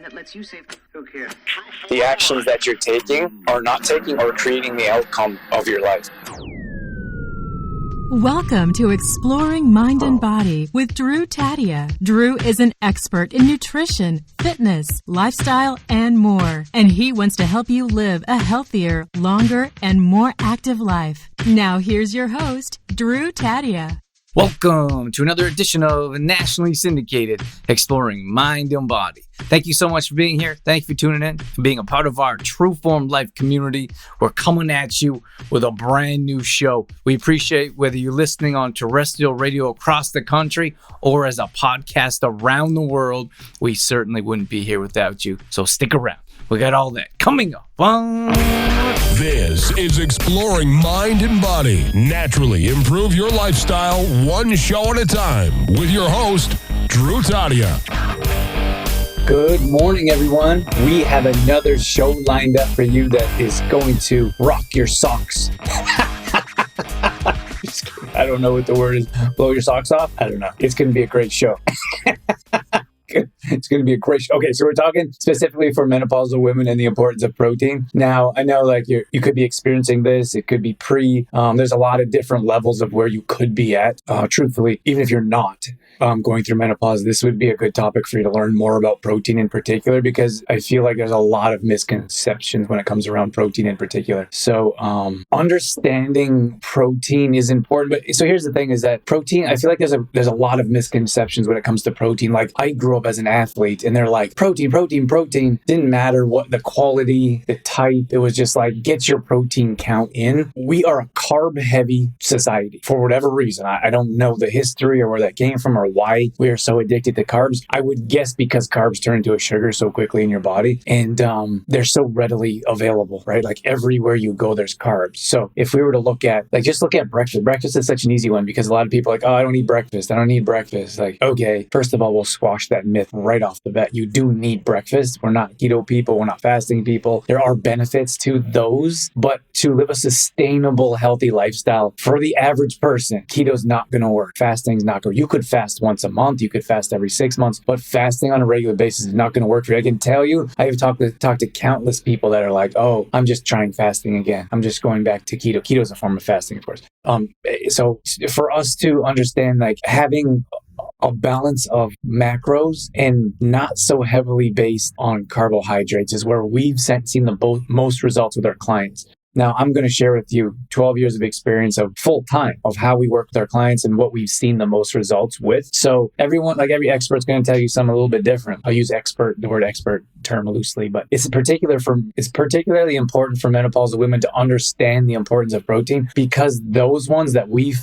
that lets you save. Who cares? The actions that you're taking or not taking are creating the outcome of your life. Welcome to Exploring Mind and Body with Drew Taddia. Drew is an expert in nutrition, fitness, lifestyle, and more. And he wants to help you live a healthier, longer, and more active life. Now here's your host, Drew Taddia. Welcome to another edition of nationally syndicated Exploring Mind and Body. Thank you so much for being here. Thank you for tuning in, for being a part of our True Form Life community. We're coming at you with a brand new show. We appreciate whether you're listening on terrestrial radio across the country or as a podcast around the world. We certainly wouldn't be here without you. So stick around. We got all that coming up. This is Exploring Mind and Body. Naturally improve your lifestyle one show at a time with your host, Drew Taddia. Good morning, everyone. We have another show lined up for you that is going to rock your socks. I don't know what the word is. Blow your socks off? I don't know. It's going to be a great show. It's going to be a great show. Okay, so we're talking specifically for menopausal women and the importance of protein. Now, I know like you could be experiencing this. It could be there's a lot of different levels of where you could be at. Truthfully, even if you're not going through menopause, this would be a good topic for you to learn more about protein in particular, because I feel like there's a lot of misconceptions when it comes around protein in particular. So understanding protein is important. But so here's the thing is that protein, I feel like there's a lot of misconceptions when it comes to protein. Like I grew up as an athlete and they're like, protein. Didn't matter what the quality, the type. It was just like, get your protein count in. We are a carb heavy society for whatever reason. I don't know the history or where that came from or why we are so addicted to carbs. I would guess because carbs turn into a sugar so quickly in your body and they're so readily available, right? Like everywhere you go, there's carbs. So if we were to look at breakfast. Breakfast is such an easy one because a lot of people are like, oh, I don't eat breakfast. I don't need breakfast. Like, okay, first of all, we'll squash that myth right off the bat. You do need breakfast. We're not keto people. We're not fasting people. There are benefits to those, but to live a sustainable, healthy lifestyle for the average person, keto's not going to work. Fasting's not going to work. You could fast once a month. You could fast every 6 months, but fasting on a regular basis is not going to work for you. I can tell you, I have talked to countless people that are like, oh, I'm just trying fasting again. I'm just going back to keto. Keto is a form of fasting, of course. So for us to understand, like having a balance of macros and not so heavily based on carbohydrates is where we've seen the most results with our clients. Now, I'm going to share with you 12 years of experience of full time of how we work with our clients and what we've seen the most results with. So everyone, like every expert's going to tell you something a little bit different. I'll use the word expert term loosely, but it's particularly important for menopausal women to understand the importance of protein, because those ones that we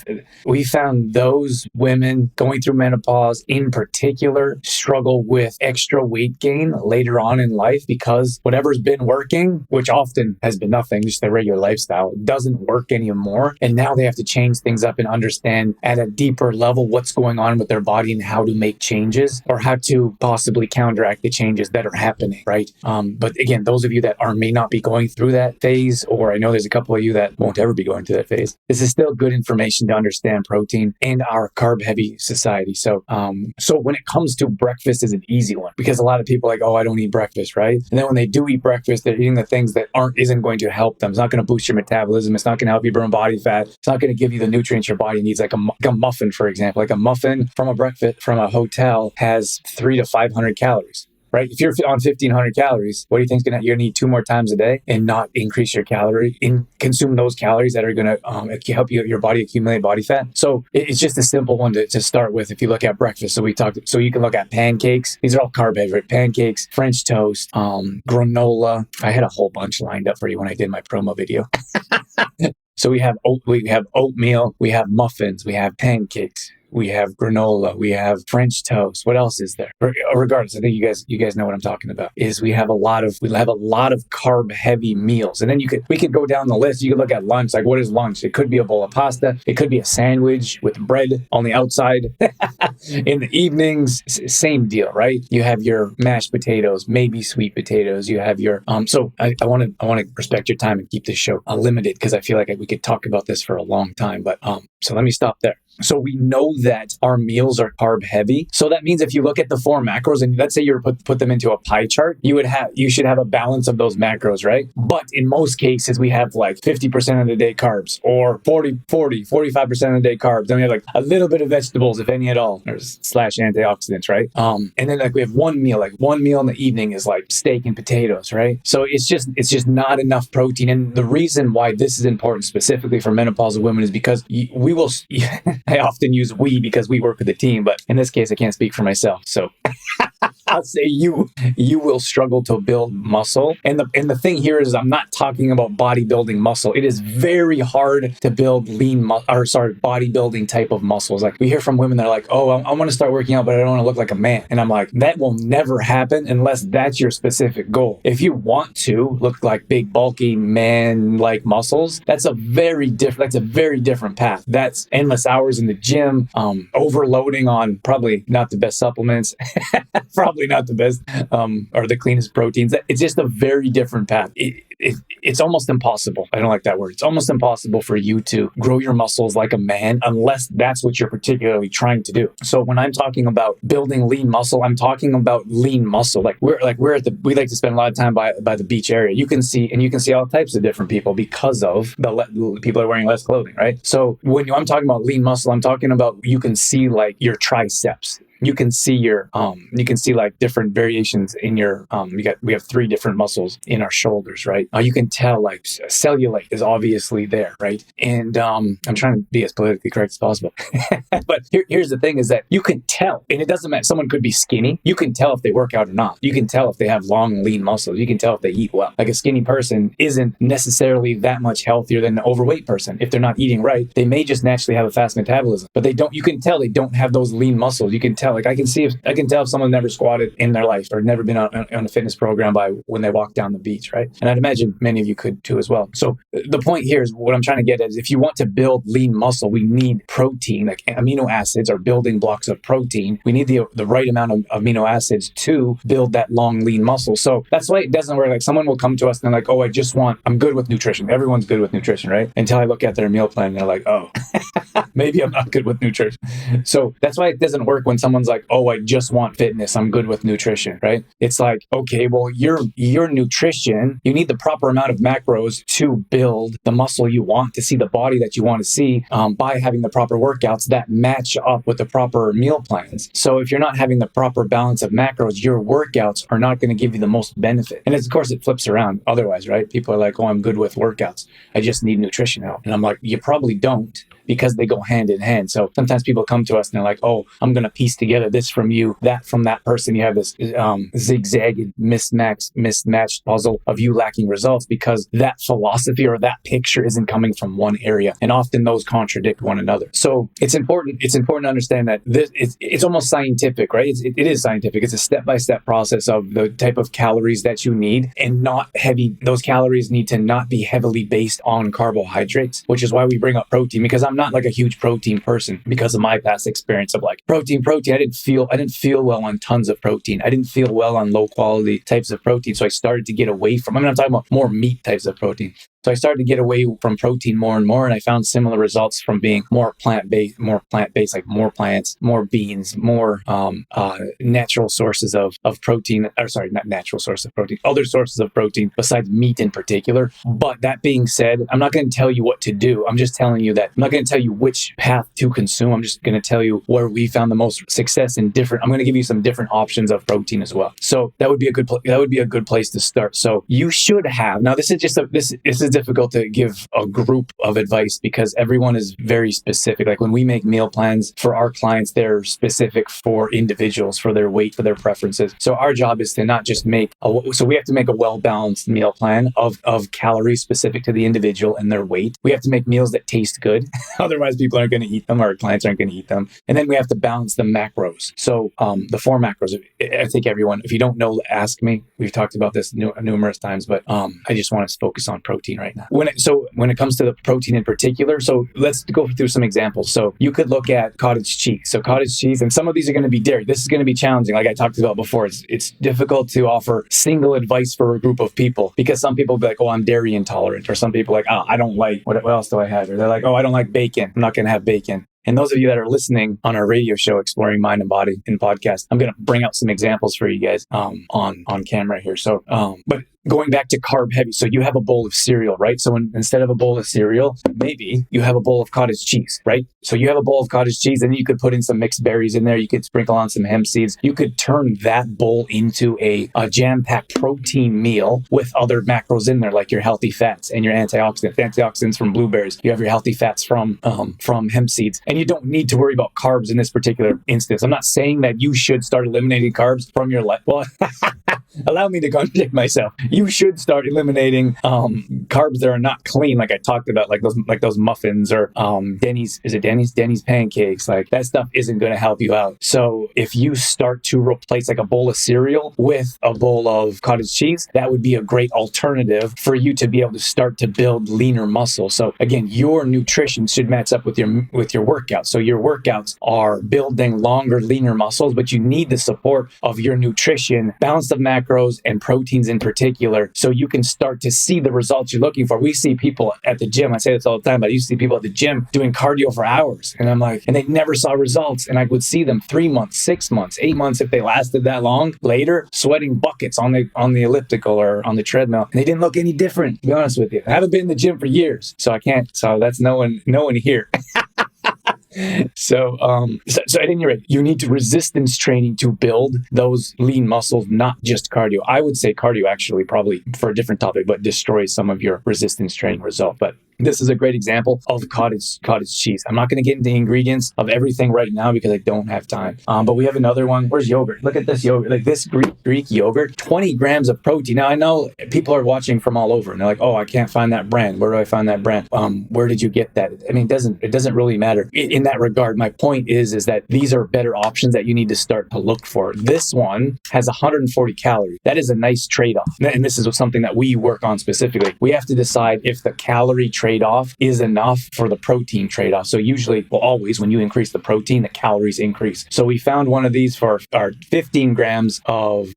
found those women going through menopause in particular struggle with extra weight gain later on in life because whatever's been working, which often has been nothing, just their regular lifestyle, doesn't work anymore. And now they have to change things up and understand at a deeper level what's going on with their body and how to make changes or how to possibly counteract the changes that are happening. Right. But again, those of you that may not be going through that phase, or I know there's a couple of you that won't ever be going through that phase, this is still good information to understand protein and our carb heavy society. So when it comes to breakfast is an easy one because a lot of people are like, oh, I don't eat breakfast. Right. And then when they do eat breakfast, they're eating the things that isn't going to help them. It's not going to boost your metabolism. It's not going to help you burn body fat. It's not going to give you the nutrients your body needs. Like a muffin, for example, like a muffin from a hotel has 300 to 500 calories. Right? If you're on 1,500 calories, what do you think you're going to eat 2 more times a day and not increase your consume those calories that are going to help your body accumulate body fat? So it's just a simple one to start with. If you look at breakfast, so you can look at pancakes. These are all carb heavy, right? Pancakes, French toast, granola. I had a whole bunch lined up for you when I did my promo video. So we have oatmeal, we have muffins, we have pancakes, we have granola, we have French toast. What else is there? Regardless, I think you guys know what I'm talking about. Is we have a lot of carb heavy meals, and then we could go down the list. You could look at lunch. Like, what is lunch? It could be a bowl of pasta. It could be a sandwich with bread on the outside. In the evenings, same deal, right? You have your mashed potatoes, maybe sweet potatoes. You have your So I want to respect your time and keep this show limited because I feel like we could talk about this for a long time. But so let me stop there. So we know that our meals are carb heavy. So that means if you look at the 4 macros and let's say you put them into a pie chart, you should have a balance of those macros, right? But in most cases, we have like 50% of the day carbs or 45% of the day carbs. Then we have like a little bit of vegetables, if any at all, or slash antioxidants, right? And then like we have one meal in the evening is like steak and potatoes, right? So it's just not enough protein. And the reason why this is important specifically for menopausal women is because we will, I often use we because we work with a team, but in this case, I can't speak for myself. So I'll say you will struggle to build muscle. And the thing here is I'm not talking about bodybuilding muscle. It is very hard to build bodybuilding type of muscles. Like we hear from women that are like, oh, I want to start working out, but I don't want to look like a man. And I'm like, that will never happen unless that's your specific goal. If you want to look like big, bulky man-like muscles, that's a very different path. That's endless hours in the gym, overloading on probably not the best supplements, probably not the best or the cleanest proteins. It's just a very different path. It's almost impossible. I don't like that word. It's almost impossible for you to grow your muscles like a man unless that's what you're particularly trying to do. So when I'm talking about building lean muscle, I'm talking about lean muscle. We like to spend a lot of time by the beach area. You can see all types of different people because of the people are wearing less clothing, right? So when I'm talking about lean muscle, I'm talking about you can see like your triceps. You can see like different variations in your, we have 3 different muscles in our shoulders, right? You can tell like cellulite is obviously there, right? And I'm trying to be as politically correct as possible. But here's the thing is that you can tell, and it doesn't matter, someone could be skinny. You can tell if they work out or not. You can tell if they have long, lean muscles. You can tell if they eat well. Like a skinny person isn't necessarily that much healthier than an overweight person. If they're not eating right, they may just naturally have a fast metabolism, but you can tell they don't have those lean muscles. You can tell. Like I can tell if someone never squatted in their life or never been on a fitness program by when they walk down the beach, right? And I'd imagine many of you could too as well. So the point here is what I'm trying to get at is if you want to build lean muscle, we need protein, like amino acids are building blocks of protein. We need the right amount of amino acids to build that long, lean muscle. So that's why it doesn't work. Like someone will come to us and they're like, oh, I'm good with nutrition. Everyone's good with nutrition, right? Until I look at their meal plan and they're like, oh, maybe I'm not good with nutrition. So that's why it doesn't work when someone's like, oh, I just want fitness. I'm good with nutrition, right? It's like, okay, well, your nutrition, you need the proper amount of macros to build the muscle you want, to see the body that you want to see by having the proper workouts that match up with the proper meal plans. So if you're not having the proper balance of macros, your workouts are not going to give you the most benefit. And of course, it flips around otherwise, right? People are like, oh, I'm good with workouts. I just need nutrition help. And I'm like, you probably don't, because they go hand in hand. So sometimes people come to us and they're like, oh, I'm going to piece together this from you, that from that person. You have this zigzagged, mismatched puzzle of you lacking results because that philosophy or that picture isn't coming from one area. And often those contradict one another. So it's important to understand that it's almost scientific, right? It is scientific. It's a step-by-step process of the type of calories that you need and not heavy. Those calories need to not be heavily based on carbohydrates, which is why we bring up protein, because I'm not like a huge protein person because of my past experience of like protein. I didn't feel well on tons of protein. I didn't feel well on low quality types of protein. So I started to get away from, I'm talking about more meat types of protein. So I started to get away from protein more and more, and I found similar results from being more plant-based, like more plants, more beans, more natural sources of protein, not natural source of protein, other sources of protein besides meat in particular. But that being said, I'm not going to tell you what to do. I'm just telling you that I'm not going to tell you which path to consume. I'm just going to tell you where we found the most success in I'm going to give you some different options of protein as well. So that would be a good place to start. So you should have, now this is difficult to give a group of advice because everyone is very specific. Like when we make meal plans for our clients, they're specific for individuals, for their weight, for their preferences. So our job is to not just we have to make a well-balanced meal plan of calories specific to the individual and their weight. We have to make meals that taste good. Otherwise, people aren't going to eat them. Our clients aren't going to eat them. And then we have to balance the macros. So the 4 macros, I think everyone, if you don't know, ask me. We've talked about this numerous times, but I just want to focus on protein right now. When it comes to the protein in particular, so let's go through some examples. So you could look at cottage cheese. So cottage cheese, and some of these are going to be dairy. This is going to be challenging. Like I talked about before, it's difficult to offer single advice for a group of people because some people will be like, oh, I'm dairy intolerant. Or some people are like, oh, I don't like, what else do I have? Or they're like, oh, I don't like bacon. I'm not going to have bacon. And those of you that are listening on our radio show, Exploring Mind and Body in podcast, I'm going to bring out some examples for you guys on camera here. So, but going back to carb heavy. So you have a bowl of cereal, right? So instead of a bowl of cereal, maybe you have a bowl of cottage cheese, right? So you have a bowl of cottage cheese, and you could put in some mixed berries in there. You could sprinkle on some hemp seeds. You could turn that bowl into a jam-packed protein meal with other macros in there, like your healthy fats and your antioxidants from blueberries. You have your healthy fats from hemp seeds, and you don't need to worry about carbs in this particular instance. I'm not saying that you should start eliminating carbs from your life. Well, allow me to contradict myself. You should start eliminating carbs that are not clean, like I talked about, like those muffins or Denny's. Is it Denny's? Denny's pancakes. Like that stuff isn't going to help you out. So if you start to replace like a bowl of cereal with a bowl of cottage cheese, that would be a great alternative for you to be able to start to build leaner muscle. So again, your nutrition should match up with your workouts. So your workouts are building longer, leaner muscles, but you need the support of your nutrition, balance of macros and proteins in particular, so you can start to see the results you're looking for. We see people at the gym, I say this all the time, but I used to see people at the gym doing cardio for hours. And I'm like, and they never saw results. And I would see them 3 months, 6 months, 8 months, if they lasted that long, later, sweating buckets on the elliptical or on the treadmill. And they didn't look any different, to be honest with you. I haven't been in the gym for years, so I can't. So that's no one here. So at any rate, you need to resistance training to build those lean muscles, not just cardio. I would say cardio actually probably for a different topic, but destroys some of your resistance training result. But this is a great example of cottage cheese. I'm not going to get into the ingredients of everything right now because I don't have time. But we have another one. Where's yogurt? Look at this yogurt. Like this Greek yogurt, 20 grams of protein. Now I know people are watching from all over and they're like, oh, I can't find that brand. Where do I find that brand? Where did you get that? I mean, it doesn't really matter in that regard. My point is that these are better options that you need to start to look for. This one has 140 calories. That is a nice trade-off. And this is something that we work on specifically. We have to decide if the calorie trade-off is enough for the protein trade-off. So usually, well, always when you increase the protein, the calories increase. So we found one of these for our 15 grams of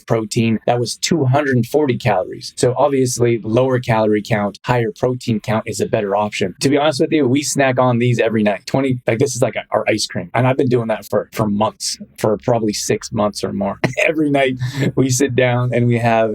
protein that was 240 calories. So obviously, lower calorie count, higher protein count is a better option. To be honest with you, we snack on these every night. This is like our ice cream. And I've been doing that for months, for probably 6 months or more. Every night we sit down and we have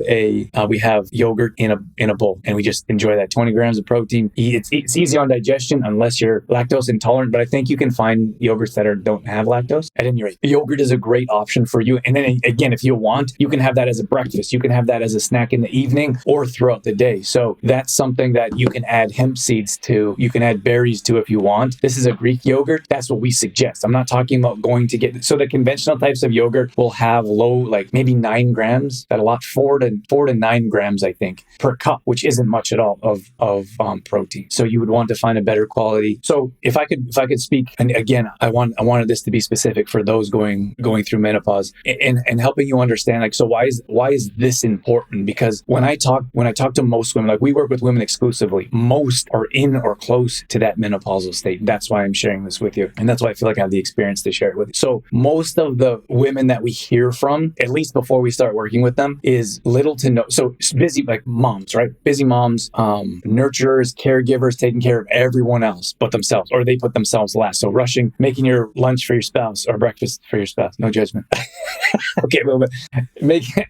yogurt in a bowl, and we just enjoy that 20 grams of protein. It's easy on digestion unless you're lactose intolerant, but I think you can find yogurts that don't have lactose. At any rate, yogurt is a great option for you. And then again, if you want, you can have that as a breakfast. You can have that as a snack in the evening or throughout the day. So that's something that you can add hemp seeds to. You can add berries to if you want. This is a Greek yogurt. That's what we suggest. I'm not talking about going to get, so the conventional types of yogurt will have low, like maybe 9 grams, that a lot, 4 to 9 grams, I think, per cup, which isn't much at all of protein. So you would want to find a better quality. So if I could speak, and again, I wanted this to be specific for those going through menopause and helping you understand, like, so why is this important? Because when I talk to most women, like we work with women exclusively, most are in or close to that menopausal state. That's why I'm sharing this with you. And that's why I feel like I have the experience to share it with you. So most of the women that we hear from, at least before we start working with them, is little to no. So busy, like moms, right? Busy moms, nurturers, caregivers, taking care of everyone else but themselves, or they put themselves last. So rushing, making your lunch for your spouse or breakfast for your spouse. No judgment. Okay, a little bit.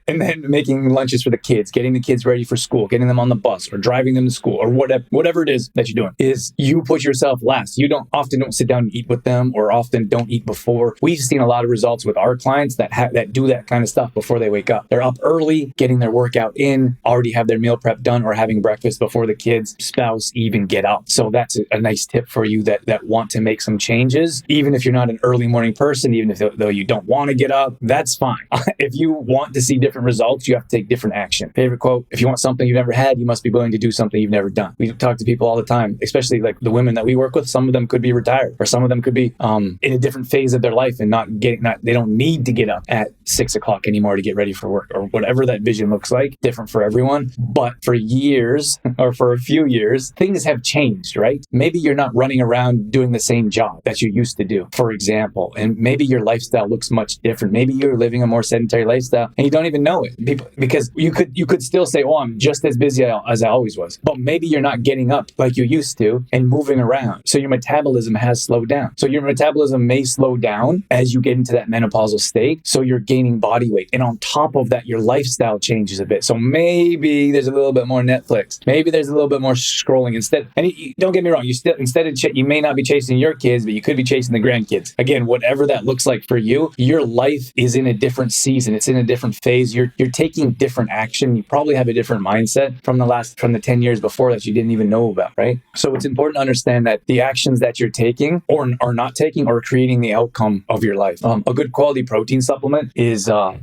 And then making lunches for the kids, getting the kids ready for school, getting them on the bus or driving them to school or whatever it is that you're doing, is you put yourself last. You often don't sit down and eat with them, or often don't eat before. We've seen a lot of results with our clients that do that kind of stuff before they wake up. They're up early, getting their workout in, already have their meal prep done, or having breakfast before the kids, spouse even get up. So that's a nice tip for you that want to make some changes. Even if you're not an early morning person, even if though you don't want to get up, that's fine. If you want to see different results, you have to take different action. Favorite quote: if you want something you've never had, you must be willing to do something you've never done. We talk to people all the time, especially like the women that we work with. Some of them could be retired, or some of them could be in a different phase of their life and they don't need to get up at 6 o'clock anymore to get ready for work, or whatever that vision looks like. Different for everyone. But for years, or for a few years, things have changed, right? Maybe you're not running around doing the same job that you used to do, for example, and maybe your lifestyle looks much different. Maybe you're living a more sedentary lifestyle and you don't even know it. Because you could still say, oh, I'm just as busy as I always was. But maybe you're not getting up like you used to and moving around. So your metabolism has slowed down. So your metabolism may slow down as you get into that menopausal state. So you're gaining body weight. And on top of that, your lifestyle changes a bit. So maybe there's a little bit more Netflix. Maybe there's a little bit more scrolling instead. And don't get me wrong, you may not be chasing your kids, but you could be chasing the grandkids. Again, whatever that looks like for you, your life is in a different season. It's in a different phase. You're taking different action. You probably have a different mindset from the 10 years before that you didn't even know about, right? So it's important to understand that the actions that you're taking or are not taking are creating the outcome of your life. A good quality protein supplement is a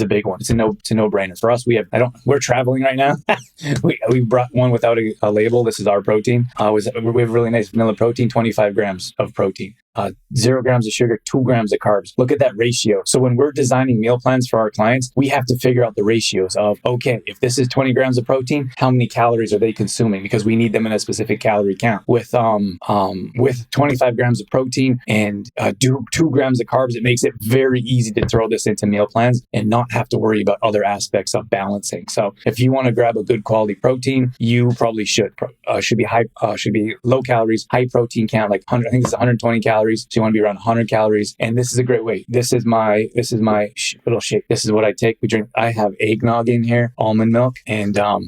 big one. It's a no-brainer for us. We're traveling right now. we brought one without a label. This is our protein. We have really nice vanilla protein, 25 grams of protein. 0 grams of sugar, 2 grams of carbs. Look at that ratio. So when we're designing meal plans for our clients, we have to figure out the ratios of, okay, if this is 20 grams of protein, how many calories are they consuming? Because we need them in a specific calorie count. With 25 grams of protein and 2 grams of carbs, it makes it very easy to throw this into meal plans and not have to worry about other aspects of balancing. So if you want to grab a good quality protein, you probably should be low calories, high protein count, like 100, I think it's 120 calories. So you want to be around 100 calories. And this is a great way. This is my little shake. This is what I take. I have eggnog in here, almond milk, and our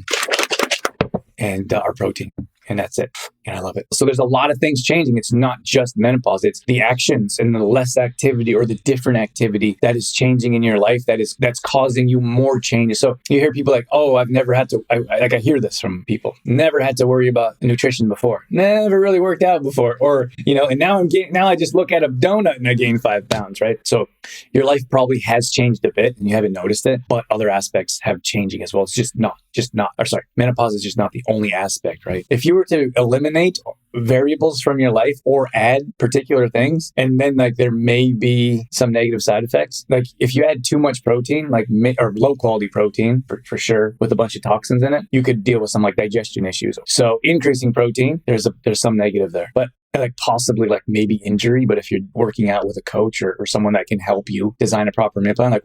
protein. And that's it. And I love it. So there's a lot of things changing. It's not just menopause. It's the actions and the less activity or the different activity that is changing in your life that's causing you more changes. So you hear people like, oh, I've never had to, I hear this from people, never had to worry about nutrition before, never really worked out before, or, and now I just look at a donut and I gain 5 pounds, right? So your life probably has changed a bit and you haven't noticed it, but other aspects have changing as well. It's menopause is just not the only aspect, right? If you were to eliminate variables from your life or add particular things, and then there may be some negative side effects. Like if you add too much protein, or low quality protein for sure, with a bunch of toxins in it, you could deal with some digestion issues. So increasing protein, there's some negative there, but possibly maybe injury. But if you're working out with a coach or someone that can help you design a proper meal plan,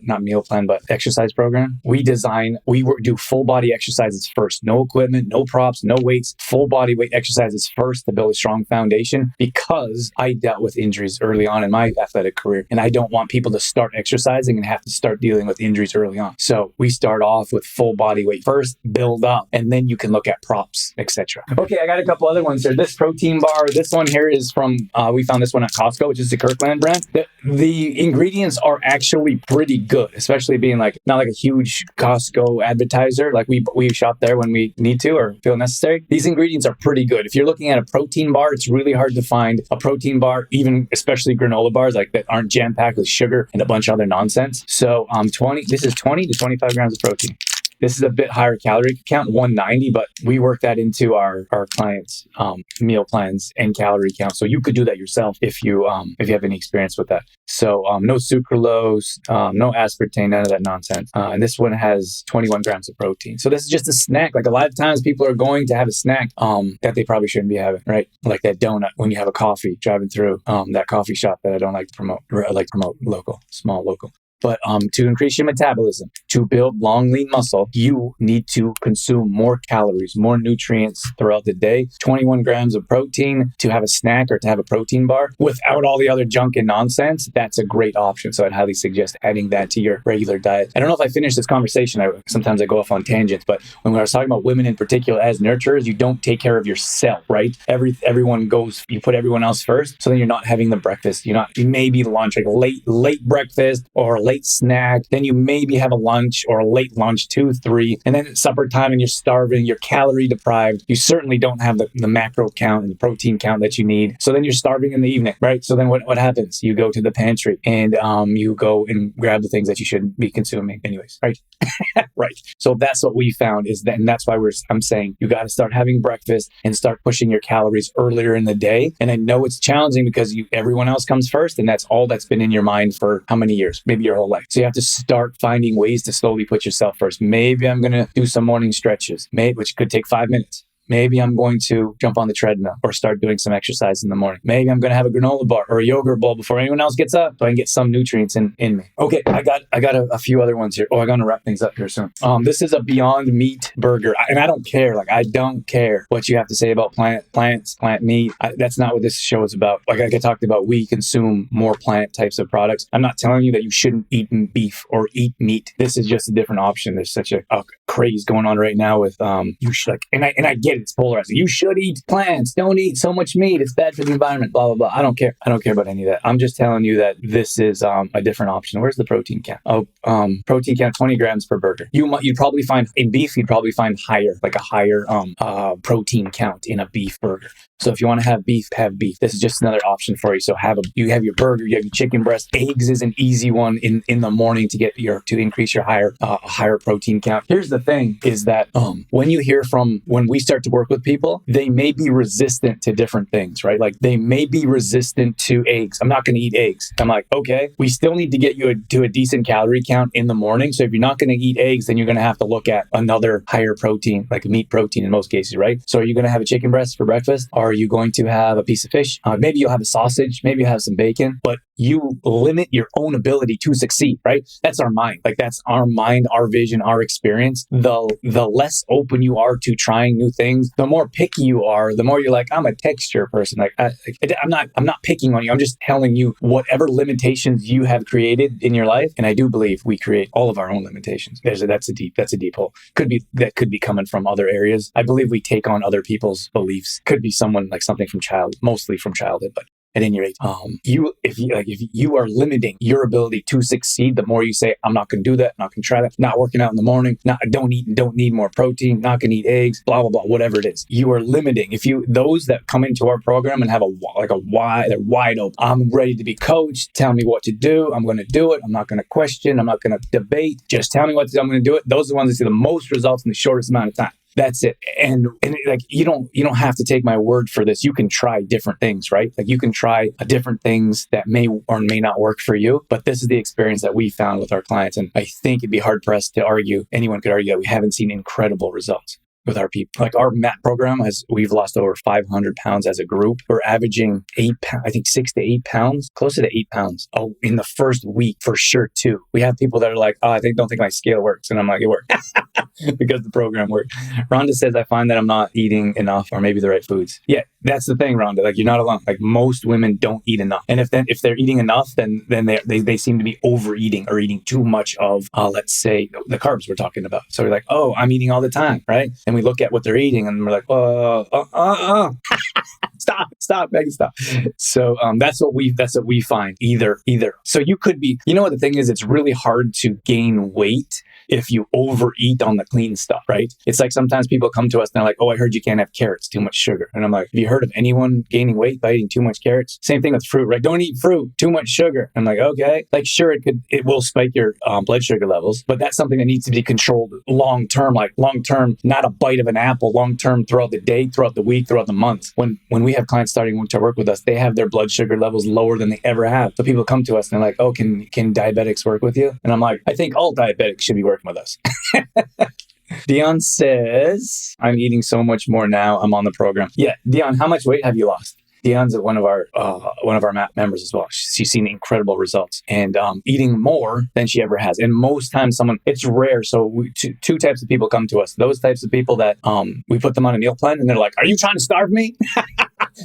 not meal plan, but exercise program, we do full body exercises first. No equipment, no props, no weights, full body weight exercises first to build a strong foundation, because I dealt with injuries early on in my athletic career. And I don't want people to start exercising and have to start dealing with injuries early on. So we start off with full body weight first, build up, and then you can look at props, etc. Okay, I got a couple other ones here. This protein bar, this one here is from, we found this one at Costco, which is the Kirkland brand. The ingredients are actually pretty good, especially being not a huge Costco advertiser. We shop there when we need to or feel necessary. These ingredients are pretty good. If you're looking at a protein bar, it's really hard to find a protein bar, even especially granola bars that aren't jam-packed with sugar and a bunch of other nonsense. So this is 20 to 25 grams of protein. This is a bit higher calorie count, 190, but we work that into our clients' meal plans and calorie count. So you could do that yourself if you have any experience with that. So no sucralose, no aspartame, none of that nonsense. And this one has 21 grams of protein. So this is just a snack. A lot of times people are going to have a snack that they probably shouldn't be having, right? Like that donut when you have a coffee driving through that coffee shop that I don't like to promote. I like to promote small local. But to increase your metabolism, to build long, lean muscle, you need to consume more calories, more nutrients throughout the day. 21 grams of protein to have a snack or to have a protein bar without all the other junk and nonsense. That's a great option. So I'd highly suggest adding that to your regular diet. I don't know if I finished this conversation. Sometimes I go off on tangents, but when I was talking about women in particular as nurturers, you don't take care of yourself, right? Everyone goes, you put everyone else first. So then you're not having the breakfast. You maybe lunch, late breakfast or late snack, then you maybe have a lunch or a late lunch, 2, 3, and then it's supper time and you're starving, you're calorie deprived. You certainly don't have the macro count and the protein count that you need. So then you're starving in the evening, right? So then what happens? You go to the pantry and you go and grab the things that you shouldn't be consuming anyways, right? Right. So that's what we found and that's why I'm saying you got to start having breakfast and start pushing your calories earlier in the day. And I know it's challenging because everyone else comes first, and that's all that's been in your mind for how many years? Maybe your whole life. So you have to start finding ways to slowly put yourself first. Maybe I'm going to do some morning stretches, which could take 5 minutes. Maybe I'm going to jump on the treadmill or start doing some exercise in the morning. Maybe I'm going to have a granola bar or a yogurt bowl before anyone else gets up so I can get some nutrients in me. Okay, I got a few other ones here. Oh, I'm going to wrap things up here soon. This is a Beyond Meat burger. And I don't care. Like, I don't care what you have to say about plant meat. That's not what this show is about. Like I talked about, we consume more plant types of products. I'm not telling you that you shouldn't eat beef or eat meat. This is just a different option. There's such a craze going on right now with you should, like, and I get it, it's polarizing. You should eat plants. Don't eat so much meat. It's bad for the environment. Blah blah blah. I don't care. I don't care about any of that. I'm just telling you that this is a different option. Where's the protein count? Protein count 20 grams per burger. You'd probably find in beef. You'd probably find higher protein count in a beef burger. So if you want to have beef, have beef. This is just another option for you. So you have your burger, you have your chicken breast. Eggs is an easy one in the morning to increase your higher protein count. Here's the thing is that when we start to work with people, they may be resistant to different things, right? Like they may be resistant to eggs. I'm not going to eat eggs. I'm like, okay, we still need to get you to a decent calorie count in the morning. So if you're not going to eat eggs, then you're going to have to look at another higher protein, like meat protein in most cases, right? So are you going to have a chicken breast for breakfast? Or are you going to have a piece of fish? Maybe you'll have a sausage. Maybe you'll have some bacon, but you limit your own ability to succeed, right? That's our mind. Like that's our mind, our vision, our experience. The less open you are to trying new things, the more picky you are, the more you're like, I'm a texture person. Like I'm not picking on you. I'm just telling you whatever limitations you have created in your life. And I do believe we create all of our own limitations. That's a deep hole. Could be coming from other areas. I believe we take on other people's beliefs. Could be something from mostly from childhood, but at any rate, if you are limiting your ability to succeed, the more you say, I'm not going to do that, not going to try that, not working out in the morning, I don't need more protein, not going to eat eggs, blah, blah, blah, whatever it is, you are limiting. Those that come into our program and have they're wide open. I'm ready to be coached. Tell me what to do. I'm going to do it. I'm not going to question. I'm not going to debate. Just tell me what to do. I'm going to do it. Those are the ones that see the most results in the shortest amount of time. That's it. And like, you don't have to take my word for this. You can try different things, right? Like you can try different things that may or may not work for you. But this is the experience that we found with our clients. And I think it'd be hard pressed to argue, anyone could argue that we haven't seen incredible results with our people. Like our MAP program, we've lost over 500 pounds as a group. We're averaging 6 to 8 pounds, closer to 8 pounds. Oh, in the first week for sure too. We have people that are like, oh, don't think my scale works. And I'm like, it worked. Because the program worked. Rhonda says, I find that I'm not eating enough or maybe the right foods. Yeah, that's the thing, Rhonda. Like you're not alone. Like most women don't eat enough. And if they're eating enough, then they seem to be overeating or eating too much of, let's say, the carbs we're talking about. So we're like, oh, I'm eating all the time, right? And we look at what they're eating and we're like, stop, Megan, stop. So that's what we find. Either. So you could be, you know what the thing is, it's really hard to gain weight if you overeat on the clean stuff, right? It's like sometimes people come to us and they're like, oh, I heard you can't have carrots, too much sugar. And I'm like, have you heard of anyone gaining weight by eating too much carrots? Same thing with fruit, right? Don't eat fruit, too much sugar. I'm like, okay. Like, sure, it will spike your blood sugar levels, but that's something that needs to be controlled long-term, not a bite of an apple, long-term throughout the day, throughout the week, throughout the month. When we have clients starting to work with us, they have their blood sugar levels lower than they ever have. So people come to us and they're like, oh, can diabetics work with you? And I'm like, I think all diabetics should be working with us. Dion says, I'm eating so much more now. I'm on the program. Yeah, Dion, how much weight have you lost? Dion's one of our MAP members as well. She's seen incredible results and eating more than she ever has. And most times it's rare. So two types of people come to us. Those types of people that we put them on a meal plan and they're like, are you trying to starve me?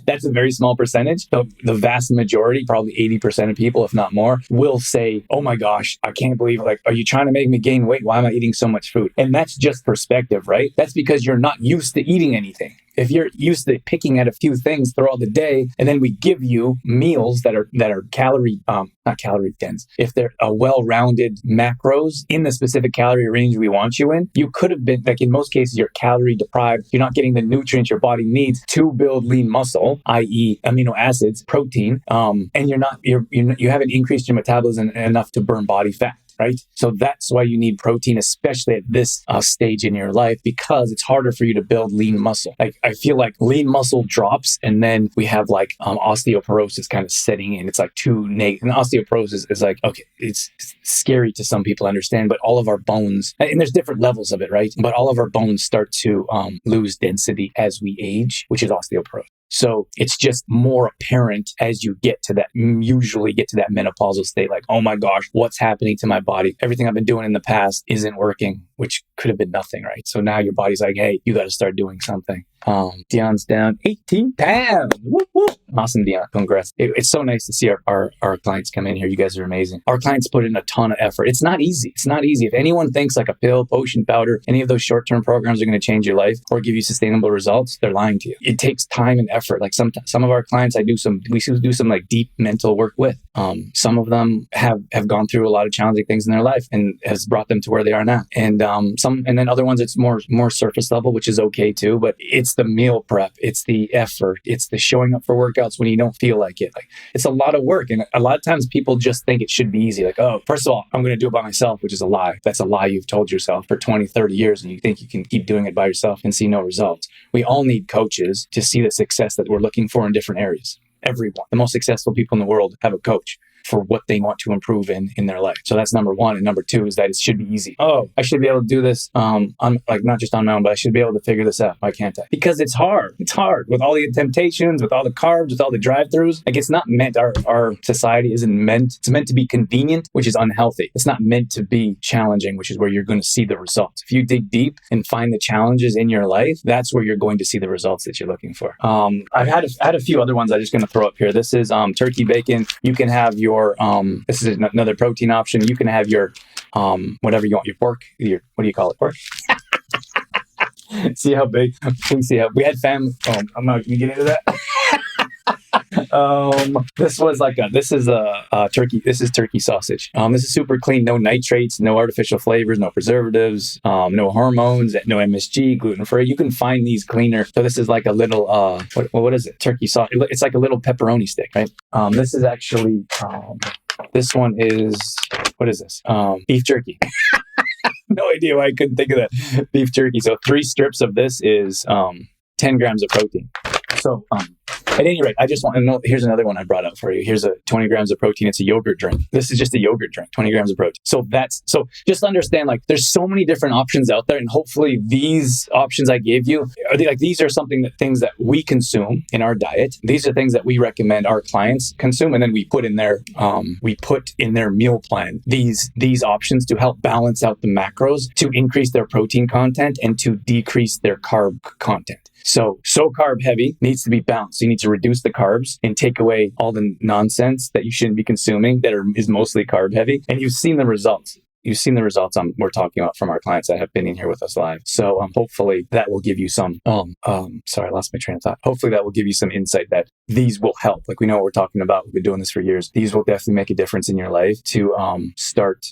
That's a very small percentage. The vast majority, probably 80% of people, if not more, will say, oh my gosh, I can't believe it. Like, are you trying to make me gain weight? Why am I eating so much food? And that's just perspective, right? That's because you're not used to eating anything. If you're used to picking at a few things throughout the day, and then we give you meals that are not calorie dense, if they're a well-rounded macros in the specific calorie range we want you in, you could have been, like in most cases, you're calorie deprived. You're not getting the nutrients your body needs to build lean muscle, i.e. amino acids, protein, and you haven't increased your metabolism enough to burn body fat. right? So that's why you need protein, especially at this stage in your life, because it's harder for you to build lean muscle. Like I feel like lean muscle drops, and then we have like osteoporosis kind of setting in. It's like too negative. And osteoporosis is like, okay, it's scary to some people, understand, but all of our bones, and there's different levels of it, right? But all of our bones start to lose density as we age, which is osteoporosis. So it's just more apparent as you usually get to that menopausal state, like, oh my gosh, what's happening to my body? Everything I've been doing in the past isn't working, which could have been nothing, right? So now your body's like, hey, you got to start doing something. Dion's down 18 pounds. Whoop, whoop. Awesome, Dion. Congrats. It's so nice to see our clients come in here. You guys are amazing. Our clients put in a ton of effort. It's not easy. It's not easy. If anyone thinks like a pill, potion, powder, any of those short-term programs are going to change your life or give you sustainable results, they're lying to you. It takes time and effort. Like some of our clients, we do some like deep mental work with. Some of them have gone through a lot of challenging things in their life and has brought them to where they are now. And then other ones, it's more surface level, which is okay too. But it's the meal prep, it's the effort, it's the showing up for workouts when you don't feel like it. Like it's a lot of work, and a lot of times people just think it should be easy. Like, oh, first of all, I'm going to do it by myself, which is a lie. That's a lie you've told yourself for 20, 30 years, and you think you can keep doing it by yourself and see no results. We all need coaches to see the success that we're looking for in different areas. Everyone, the most successful people in the world have a coach for what they want to improve in their life. So that's number one. And number two is that it should be easy. Oh, I should be able to do this on like not just on my own, but I should be able to figure this out. Why can't I? Because it's hard. It's hard with all the temptations, with all the carbs, with all the drive-throughs. Like it's not meant, our society isn't meant, it's meant to be convenient, which is unhealthy. It's not meant to be challenging, which is where you're going to see the results. If you dig deep and find the challenges in your life, that's where you're going to see the results that you're looking for. I've had a few other ones I'm just going to throw up here. This is turkey bacon. You can have your this is another protein option. You can have your whatever you want, your pork, what do you call it? Pork? See how big? Please see how we had family. I'm not gonna get into that. This is turkey sausage. This is super clean, no nitrates, no artificial flavors, no preservatives, no hormones, no MSG, gluten-free. You can find these cleaner. So this is like a little, what is it? Turkey sauce. It's like a little pepperoni stick, right? This is actually, this one is, what is this? Beef jerky. No idea why I couldn't think of that. Beef jerky. So 3 strips of this is 10 grams of protein. So, at any rate, I just want to know, here's another one I brought up for you. Here's a 20 grams of protein. It's a yogurt drink. This is just a yogurt drink, 20 grams of protein. So just understand, like, there's so many different options out there. And hopefully these options I gave you, these are things that we consume in our diet. These are things that we recommend our clients consume. And then we put in their meal plan, these options to help balance out the macros, to increase their protein content and to decrease their carb content. So carb heavy needs to be balanced. You need to reduce the carbs and take away all the nonsense that you shouldn't be consuming is mostly carb heavy. And you've seen the results. We're talking about from our clients that have been in here with us live. So hopefully that will give you some, sorry, I lost my train of thought. Hopefully that will give you some insight that these will help. Like we know what we're talking about. We've been doing this for years. These will definitely make a difference in your life to start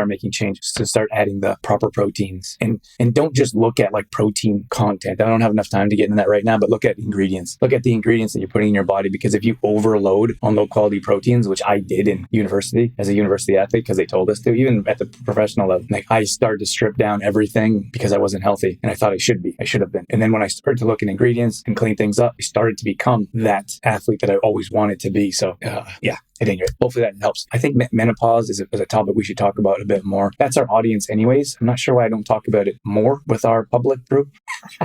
making changes, to start adding the proper proteins, and don't just look at like protein content. I don't have enough time to get into that right now, but look at ingredients. Look at the ingredients that you're putting in your body, because if you overload on low quality proteins, which I did in university as a university athlete, because they told us to, even at the professional level, like I started to strip down everything because I wasn't healthy and I thought I should have been. And then when I started to look at ingredients and clean things up, I started to become that athlete that I always wanted to be. So yeah. At any rate, hopefully that helps. I think menopause is a topic we should talk about a bit more. That's our audience anyways. I'm not sure why I don't talk about it more with our public group,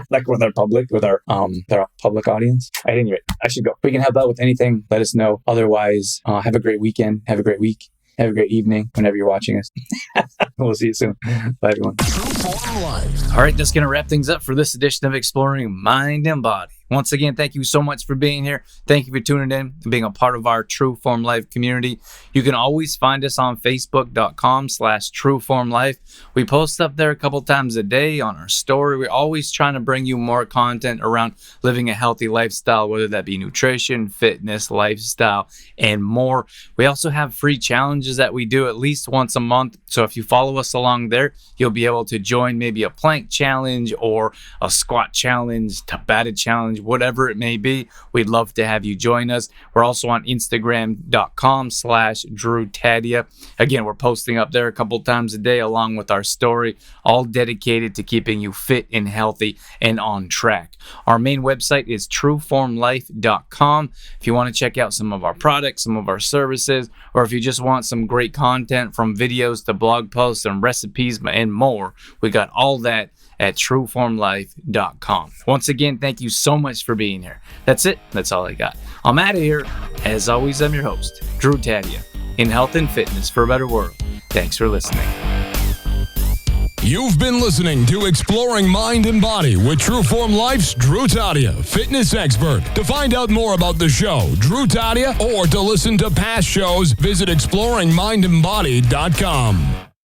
like with our public audience. At any rate, I should go. If we can help out with anything, let us know. Otherwise, have a great weekend. Have a great week. Have a great evening whenever you're watching us. We'll see you soon. Bye, everyone. All right, that's going to wrap things up for this edition of Exploring Mind and Body. Once again, thank you so much for being here. Thank you for tuning in and being a part of our True Form Life community. You can always find us on Facebook.com/TrueFormLife. We post up there a couple times a day on our story. We're always trying to bring you more content around living a healthy lifestyle, whether that be nutrition, fitness, lifestyle, and more. We also have free challenges that we do at least once a month. So if you follow follow us along there, you'll be able to join maybe a plank challenge or a squat challenge, Tabata challenge, whatever it may be. We'd love to have you join us. We're also on Instagram.com/Drew Taddia. Again, we're posting up there a couple times a day along with our story, all dedicated to keeping you fit and healthy and on track. Our main website is trueformlife.com. If you want to check out some of our products, some of our services, or if you just want some great content from videos to blog posts and recipes and more, we got all that at trueformlife.com. Once again, thank you so much for being here. That's it. That's all I got. I'm out of here. As always, I'm your host, Drew Taddia, in health and fitness for a better world. Thanks for listening. You've been listening to Exploring Mind and Body with Trueform Life's Drew Taddia, fitness expert. To find out more about the show, Drew Taddia, or to listen to past shows, visit exploringmindandbody.com.